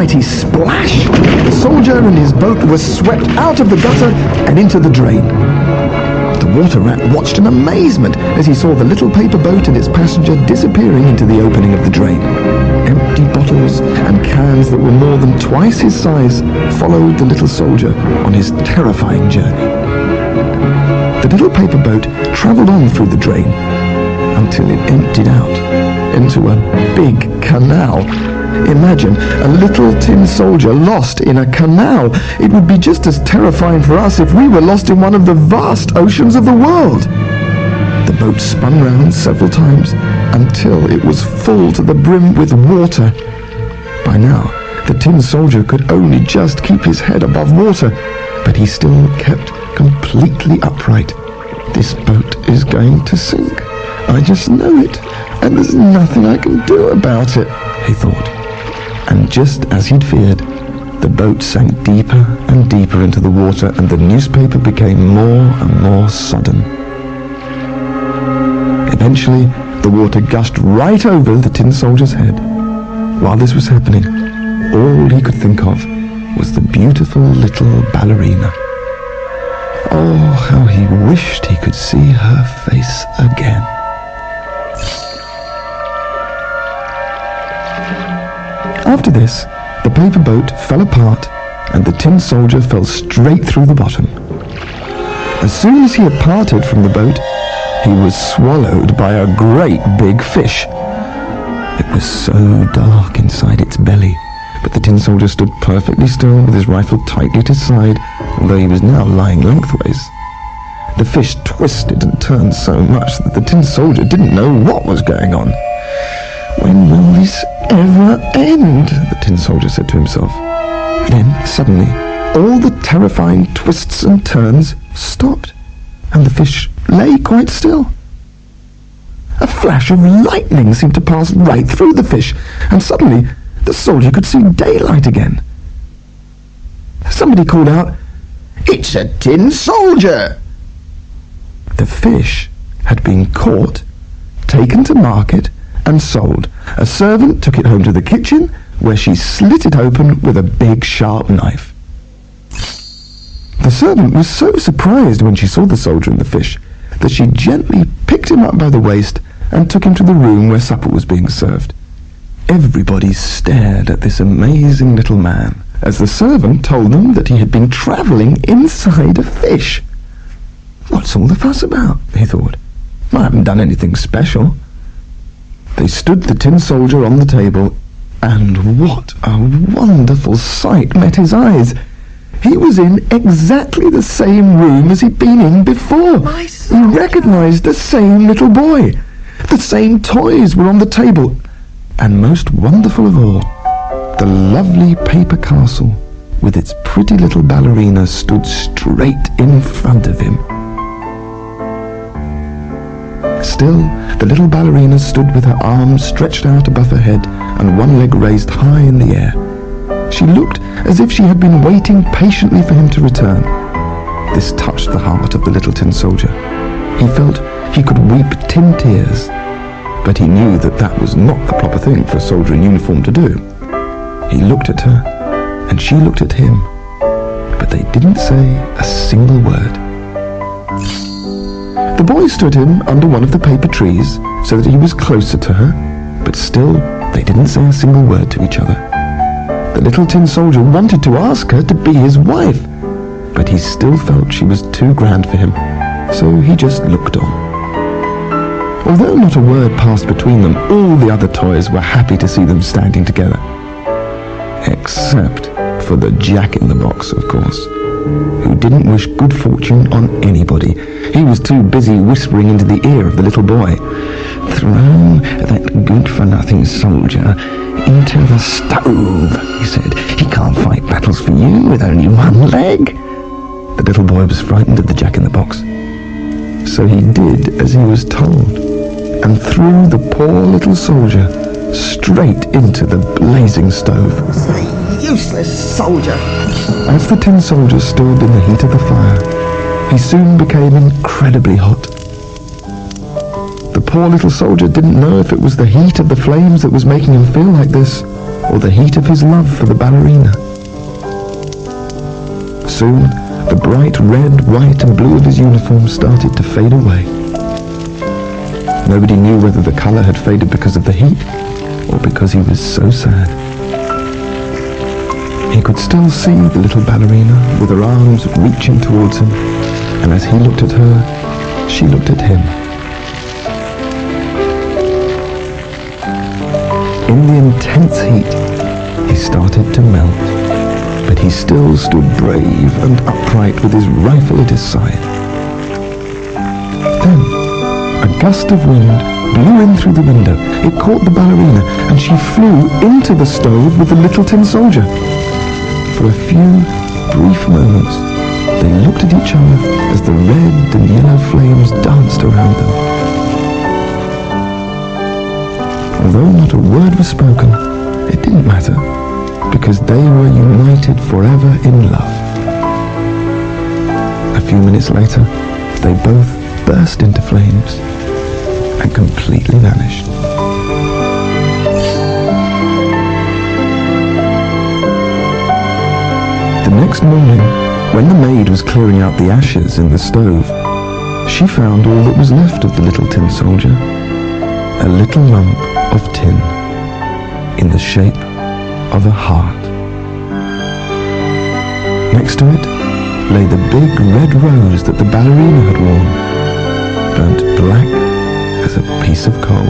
mighty splash, the soldier and his boat were swept out of the gutter and into the drain. The water rat watched in amazement as he saw the little paper boat and its passenger disappearing into the opening of the drain. Empty bottles and cans that were more than twice his size followed the little soldier on his terrifying journey. The little paper boat travelled on through the drain until it emptied out into a big canal. Imagine a little tin soldier lost in a canal. It would be just as terrifying for us if we were lost in one of the vast oceans of the world. The boat spun round several times until it was full to the brim with water. By now, the tin soldier could only just keep his head above water, but he still kept completely upright. This boat is going to sink. I just know it, and there's nothing I can do about it, he thought. And just as he'd feared, the boat sank deeper and deeper into the water, and the newspaper became more and more sodden. Eventually, the water gushed right over the tin soldier's head. While this was happening, all he could think of was the beautiful little ballerina. Oh, how he wished he could see her face again. After this, the paper boat fell apart and the tin soldier fell straight through the bottom. As soon as he had parted from the boat, he was swallowed by a great big fish. It was so dark inside its belly, but the tin soldier stood perfectly still with his rifle tightly to his side, although he was now lying lengthways. The fish twisted and turned so much that the tin soldier didn't know what was going on. "When will this ever end?" the tin soldier said to himself. Then, suddenly, all the terrifying twists and turns stopped, and the fish lay quite still. A flash of lightning seemed to pass right through the fish, and suddenly the soldier could see daylight again. Somebody called out, "It's a tin soldier!" The fish had been caught, taken to market, and sold. A servant took it home to the kitchen, where she slit it open with a big sharp knife. The servant was so surprised when she saw the soldier and the fish that she gently picked him up by the waist and took him to the room where supper was being served. Everybody stared at this amazing little man as the servant told them that he had been travelling inside a fish. "What's all the fuss about?" he thought. "I haven't done anything special." They stood the tin soldier on the table, and what a wonderful sight met his eyes. He was in exactly the same room as he'd been in before. He recognized the same little boy. The same toys were on the table. And most wonderful of all, the lovely paper castle with its pretty little ballerina stood straight in front of him. Still, the little ballerina stood with her arms stretched out above her head and one leg raised high in the air. She looked as if she had been waiting patiently for him to return. This touched the heart of the little tin soldier. He felt he could weep tin tears, but he knew that that was not the proper thing for a soldier in uniform to do. He looked at her, and she looked at him, but they didn't say a single word. The boy stood him under one of the paper trees so that he was closer to her, but still they didn't say a single word to each other. The little tin soldier wanted to ask her to be his wife, but he still felt she was too grand for him, so he just looked on. Although not a word passed between them, all the other toys were happy to see them standing together. Except for the Jack-in-the-Box, of course, who didn't wish good fortune on anybody. He was too busy whispering into the ear of the little boy. "Throw that good-for-nothing soldier into the stove," he said. "He can't fight battles for you with only one leg." The little boy was frightened of the Jack-in-the-Box, so he did as he was told, and threw the poor little soldier straight into the blazing stove. Useless soldier! As the tin soldier stood in the heat of the fire, he soon became incredibly hot. The poor little soldier didn't know if it was the heat of the flames that was making him feel like this, or the heat of his love for the ballerina. Soon, the bright red, white and blue of his uniform started to fade away. Nobody knew whether the colour had faded because of the heat or because he was so sad. He could still see the little ballerina with her arms reaching towards him, and as he looked at her, she looked at him. In the intense heat, he started to melt, but he still stood brave and upright with his rifle at his side. Then, a gust of wind blew in through the window. It caught the ballerina, and she flew into the stove with the little tin soldier. For a few brief moments, they looked at each other as the red and yellow flames danced around them. Although not a word was spoken, it didn't matter, because they were united forever in love. A few minutes later, they both burst into flames and completely vanished. The next morning, when the maid was clearing out the ashes in the stove, she found all that was left of the little tin soldier, a little lump of tin in the shape of a heart. Next to it lay the big red rose that the ballerina had worn, burnt black as a piece of coal.